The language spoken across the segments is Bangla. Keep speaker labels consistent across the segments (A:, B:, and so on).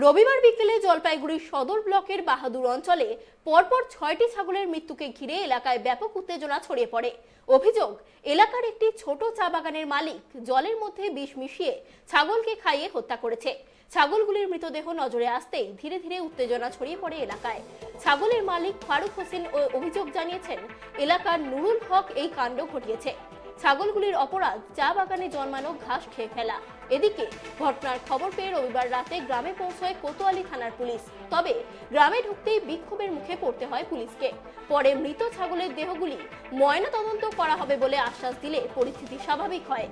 A: রবিবার বিকেলে জলপাইগুড়ি সদর ব্লকের বাহাদুর অঞ্চলে পরপর 6টি ছাগলের মৃত্যুকে ঘিরে এলাকায় ব্যাপক উত্তেজনা ছড়িয়ে পড়ে। অভিযোগ, এলাকার একটি ছোট চা বাগানের মালিক জলের মধ্যে বিষ মিশিয়ে ছাগলকে খাইয়ে হত্যা করেছে। ছাগলগুলির মৃতদেহ নজরে আসতেই ধীরে ধীরে উত্তেজনা ছড়িয়ে পড়ে এলাকায়। ছাগলের মালিক ফারুক হোসেন অভিযোগ জানিয়েছেন, এলাকার নুরুল হক এই কাণ্ড ঘটিয়েছে। ছাগলগুলির অপরাধ চা বাগানে জন্মানো ঘাস খেয়ে ফেলা। এদিকে ঘটনার খবর পেয়ে রবিবার রাতে গ্রামে পৌঁছয় কোতোয়ালি থানার পুলিশ। তবে গ্রামে ঢুকতেই বিক্ষোভের মুখে পড়তে হয় পুলিশকে। পরে মৃত ছাগলের দেহগুলি ময়না তদন্ত করা হবে বলে আশ্বাস দিলে পরিস্থিতি স্বাভাবিক হয়।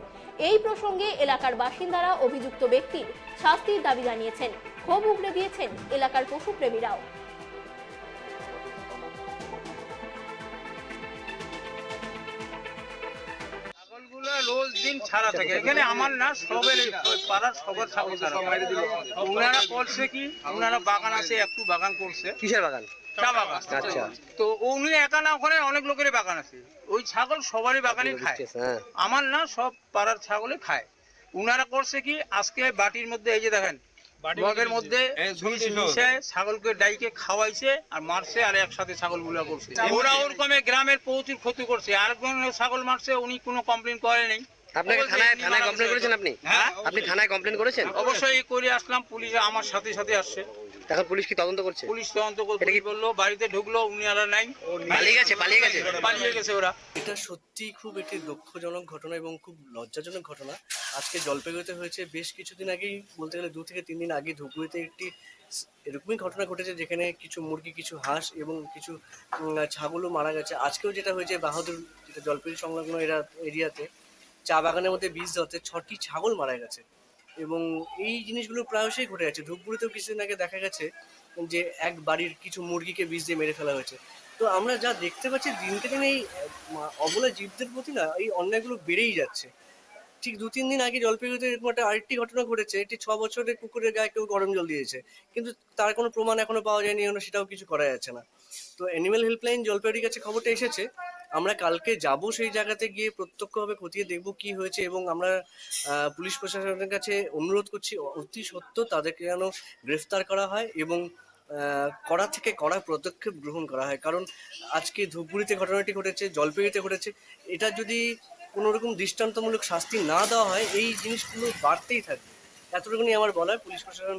A: এই প্রসঙ্গে এলাকার বাসিন্দারা অভিযুক্ত ব্যক্তির শাস্তির দাবি জানিয়েছেন। ক্ষোভ উগড়ে দিয়েছেন এলাকার পশুপ্রেমীরাও।
B: রোজ দিন ছাড়া থাকে এখানে আমার না সবের পাড়ার সবার ছাগল ছাড়া। ওনারা করছে কি, ওনারা বাগান আছে, একটু বাগান করছে।
C: কিসের বাগান?
B: চা বাগান।
C: আচ্ছা,
B: তো উনি একা না, ওখানে অনেক লোকেরই বাগান আছে। ওই ছাগল সবারই বাগানে খায়, আমার না সব পাড়ার ছাগলে খায়। উনারা করছে কি, আজকে বাটির মধ্যে এই যে দেখেন মগের মধ্যে ছাগলকে ডাইকে খাওয়াইছে আর মারছে, আর একসাথে ছাগলগুলো করছে। ওরা ওরকমে গ্রামের প্রচুর ক্ষতি করছে। আরেকজন ছাগল মারছে, উনি কোনো কমপ্লেন করে নেই।
C: আপনাকে থানায় কমপ্লেন করেছেন? আপনি থানায় কমপ্লেন করেছেন?
B: অবশ্যই করে আসলাম, পুলিশ আমার সাথে সাথে আসছে।
C: এখন পুলিশ কি তদন্ত করছে?
B: পুলিশ তদন্ত করতে বললো, বাড়িতে ঢুকলো, উনি আর নাই, পালিয়ে গেছে ওরা।
D: এটা সত্যি খুব একটি দুঃখজনক ঘটনা এবং খুব লজ্জাজনক ঘটনা। আজকে জলপাইগুড়িতে হয়েছে। বেশ কিছুদিন আগেই, বলতে গেলে 2 থেকে 3 দিন আগে ধূপগুড়িতে একটি এরকমই ঘটনা ঘটেছে, যেখানে কিছু মুরগি, কিছু হাঁস এবং কিছু ছাগলও মারা গেছে। আজকেও যেটা হয়েছে বাহাদুর, যেটা জলপাইগুড়ি সংলগ্ন এরিয়াতে চা বাগানের মধ্যে বিষ দেওয়াতে 6টি ছাগল মারা গেছে। এবং এই জিনিসগুলো প্রায়শই ঘটে যাচ্ছে। ধূপগুড়িতেও কিছুদিন আগে দেখা গেছে যে এক বাড়ির কিছু মুরগিকে বিষ দিয়ে মেরে ফেলা হয়েছে। তো আমরা যা দেখতে পাচ্ছি, দিনকে দিন এই অবলা জীবদের প্রতি না এই অন্যায়গুলো বেড়েই যাচ্ছে। ঠিক 2-3 দিন আগে জলপাইগুড়িতে এরকম একটা আরেকটি ঘটনা ঘটেছে। একটি 6 বছরের কুকুরের গায়ে কেউ গরম জল দিয়েছে, কিন্তু তার কোনো প্রমাণ এখনো পাওয়া যায়নি, সেটাও কিছু করা যাচ্ছে না। তো অ্যানিম্যাল হেল্পলাইন জলপাইগুড়ির কাছে খবরটা এসেছে। আমরা কালকে যাব সেই জায়গাতে গিয়ে প্রত্যক্ষভাবে খতিয়ে দেখব কি হয়েছে, এবং আমরা পুলিশ প্রশাসনের কাছে অনুরোধ করছি অতি সত্ত্বর তাদেরকে যেন গ্রেফতার করা হয় এবং কড়া থেকে কড়া পদক্ষেপ গ্রহণ করা হয়। কারণ আজকে ধূপগুড়িতে ঘটনাটি ঘটেছে, জলপাইগুড়িতে ঘটেছে। এটা যদি কোনো রকম দৃষ্টান্তমূলক শাস্তি না দেওয়া হয়, এই জিনিসগুলো বাড়তেই থাকবে। এতটুকুনি আমার বলার পুলিশ প্রশাসন।